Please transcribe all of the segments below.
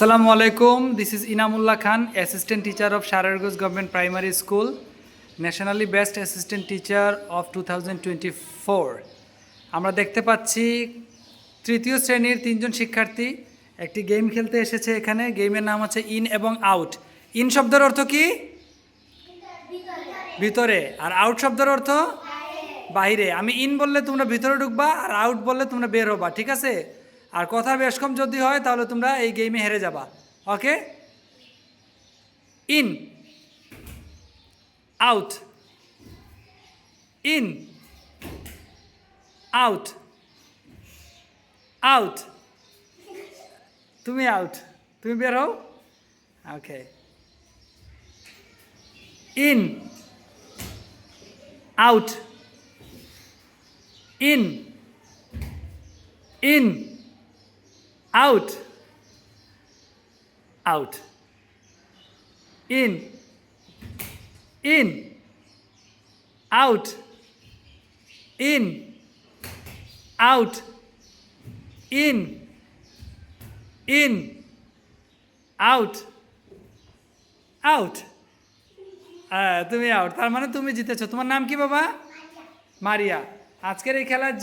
Assalamu alaikum. This is Inamullah Khan, Assistant Teacher of Sharargos Government Primary School, Nationally Best Assistant Teacher of 2024. আমরা দেখতে পাচ্ছি তৃতীয় শ্রেণীর তিনজন শিক্ষার্থী একটি গেম খেলতে এসেছে এখানে। গেমের নাম হচ্ছে ইন এবং আউট। ইন শব্দের অর্থ কি? ভিতরে। আর আউট শব্দের অর্থ বাইরে। আমি ইন বললে তোমরা ভিতরে ঢুকবা, আর আউট বললে তোমরা বের হবা, ঠিক আছে? আর কথা বেশ কম যদি হয় তাহলে তোমরা এই গেমে হেরে যাবা। Okay, in, out, in, out, out. তুমি আউট, তুমি বের হও। Okay, in, out, in, in, out, out, in, out, in, out, in, out, out. তুমি আউট, তার মানে তুমি জিতেছো। তোমার নাম কি বাবা? মারিয়া। আজকের এই খেলার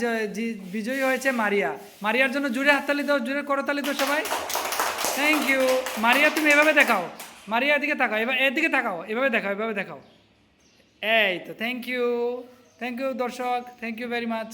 বিজয়ী হয়েছে মারিয়া। মারিয়ার জন্য জুড়ে হাততালি দাও, জুড়ে করতালি দাও সবাই। Thank you Maria. তুমি এভাবে দেখাও, মারিয়া এদিকে তাকাও, এবার এদিকে তাকাও, এভাবে দেখাও, এভাবে দেখাও। এই তো, থ্যাংক ইউ দর্শক, থ্যাংক ইউ ভেরি মাচ।